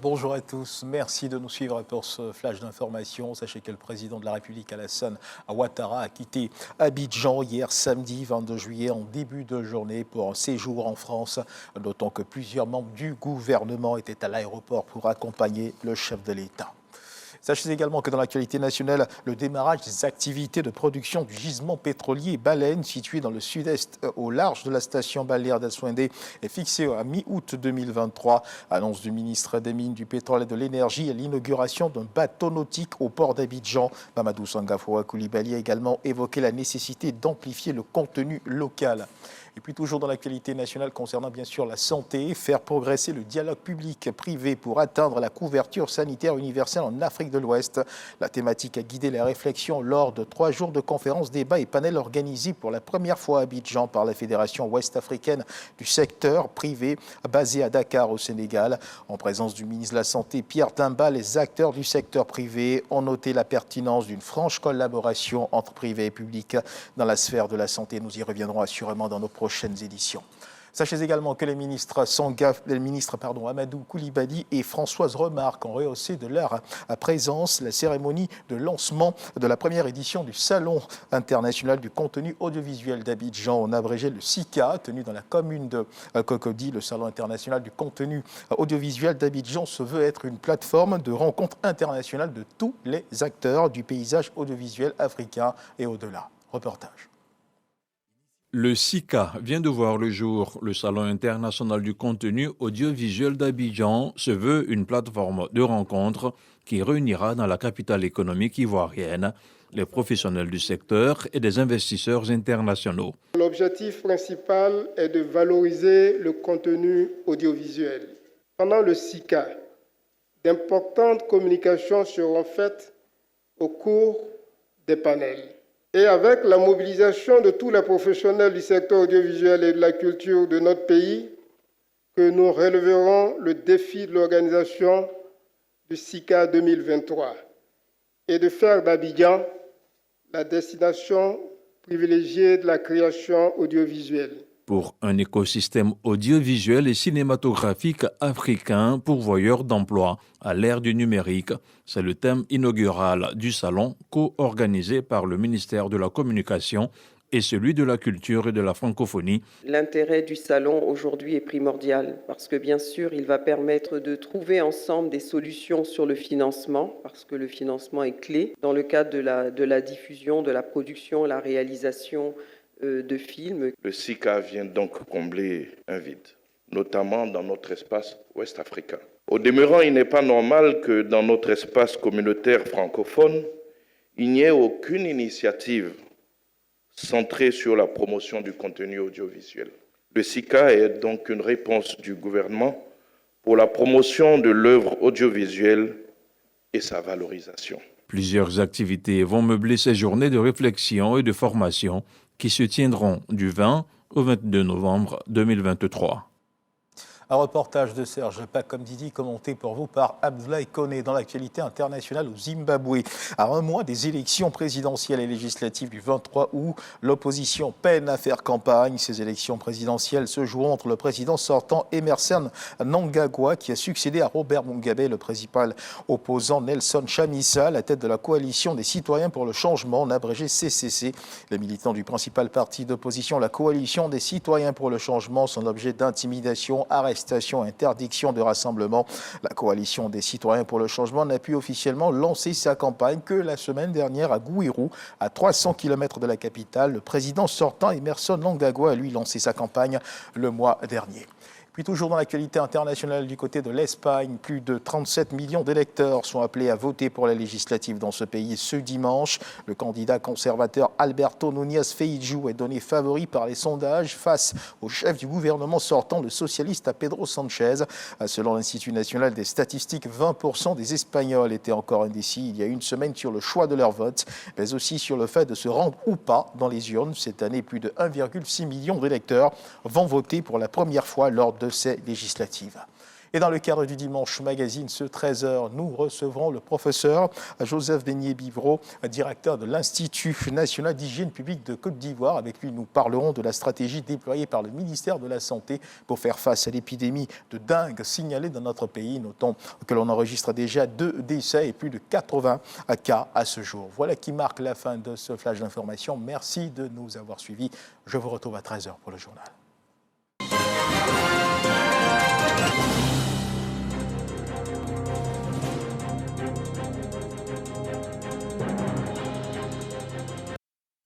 Bonjour à tous, merci de nous suivre pour ce flash d'information. Sachez que le président de la République, Alassane Ouattara, a quitté Abidjan hier samedi 22 juillet en début de journée pour un séjour en France. Notons que plusieurs membres du gouvernement étaient à l'aéroport pour accompagner le chef de l'État. Sachez également que dans l'actualité nationale, le démarrage des activités de production du gisement pétrolier Baleine, situé dans le sud-est au large de la station balnéaire d'Assouindé, est fixé à mi-août 2023. Annonce du ministre des Mines, du Pétrole et de l'Énergie et l'inauguration d'un bateau nautique au port d'Abidjan. Mamadou Sangafoua Koulibaly a également évoqué la nécessité d'amplifier le contenu local. Et puis toujours dans l'actualité nationale concernant bien sûr la santé, faire progresser le dialogue public-privé pour atteindre la couverture sanitaire universelle en Afrique de l'Ouest. La thématique a guidé la réflexion lors de 3 jours de conférences, débats et panels organisés pour la première fois à Abidjan par la Fédération ouest-africaine du secteur privé basée à Dakar au Sénégal. En présence du ministre de la Santé Pierre Timba, les acteurs du secteur privé ont noté la pertinence d'une franche collaboration entre privé et public dans la sphère de la santé. Nous y reviendrons assurément dans nos prochaines éditions. Sachez également que les ministres Amadou Koulibaly et Françoise Remarque ont rehaussé de leur présence la cérémonie de lancement de la première édition du Salon international du contenu audiovisuel d'Abidjan. On a abrégé le SICA, tenu dans la commune de Cocody. Le Salon international du contenu audiovisuel d'Abidjan se veut être une plateforme de rencontre internationale de tous les acteurs du paysage audiovisuel africain et au-delà. Reportage. Le SICA vient de voir le jour. Le Salon international du contenu audiovisuel d'Abidjan se veut une plateforme de rencontre qui réunira dans la capitale économique ivoirienne les professionnels du secteur et des investisseurs internationaux. L'objectif principal est de valoriser le contenu audiovisuel. Pendant le SICA, d'importantes communications seront faites au cours des panels. Et avec la mobilisation de tous les professionnels du secteur audiovisuel et de la culture de notre pays, que nous relèverons le défi de l'organisation du SICA 2023 et de faire d'Abidjan la destination privilégiée de la création audiovisuelle. Pour un écosystème audiovisuel et cinématographique africain pourvoyeur d'emplois à l'ère du numérique, c'est le thème inaugural du salon co-organisé par le ministère de la Communication et celui de la Culture et de la Francophonie. L'intérêt du salon aujourd'hui est primordial parce que bien sûr, il va permettre de trouver ensemble des solutions sur le financement parce que le financement est clé dans le cadre de la diffusion, de la production, la réalisation de films. Le SICA vient donc combler un vide, notamment dans notre espace ouest-africain. Au demeurant, il n'est pas normal que dans notre espace communautaire francophone, il n'y ait aucune initiative centrée sur la promotion du contenu audiovisuel. Le SICA est donc une réponse du gouvernement pour la promotion de l'œuvre audiovisuelle et sa valorisation. Plusieurs activités vont meubler ces journées de réflexion et de formation qui se tiendront du 20 au 22 novembre 2023. Un reportage de Serge Pakomdidi commenté pour vous par Abdoulaye Koné dans l'actualité internationale au Zimbabwe. À un mois des élections présidentielles et législatives du 23 août, l'opposition peine à faire campagne. Ces élections présidentielles se joueront entre le président sortant Emmerson Mnangagwa qui a succédé à Robert Mugabe, le principal opposant Nelson Chamisa, à la tête de la coalition des citoyens pour le changement, en abrégé CCC. Les militants du principal parti d'opposition, la coalition des citoyens pour le changement, sont l'objet d'intimidation, arrestation, interdiction de rassemblement. La coalition des citoyens pour le changement n'a pu officiellement lancer sa campagne que la semaine dernière à Gouirou, à 300 km de la capitale. Le président sortant, Emmerson Mnangagwa, a lui lancé sa campagne le mois dernier. Puis toujours dans l'actualité internationale du côté de l'Espagne, plus de 37 millions d'électeurs sont appelés à voter pour la législative dans ce pays ce dimanche. Le candidat conservateur Alberto Núñez Feijóo est donné favori par les sondages face au chef du gouvernement sortant, le socialiste Pedro Sánchez. Selon l'Institut national des statistiques, 20% des Espagnols étaient encore indécis il y a une semaine sur le choix de leur vote, mais aussi sur le fait de se rendre ou pas dans les urnes. Cette année, plus de 1,6 million d'électeurs vont voter pour la première fois lors de ces législatives. Et dans le cadre du Dimanche Magazine, ce 13h, nous recevrons le professeur Joseph Beignet-Bivreau, directeur de l'Institut national d'hygiène publique de Côte d'Ivoire. Avec lui, nous parlerons de la stratégie déployée par le ministère de la Santé pour faire face à l'épidémie de dengue signalée dans notre pays. Notons que l'on enregistre déjà 2 décès et plus de 80 cas à ce jour. Voilà qui marque la fin de ce flash d'information. Merci de nous avoir suivis. Je vous retrouve à 13h pour le journal.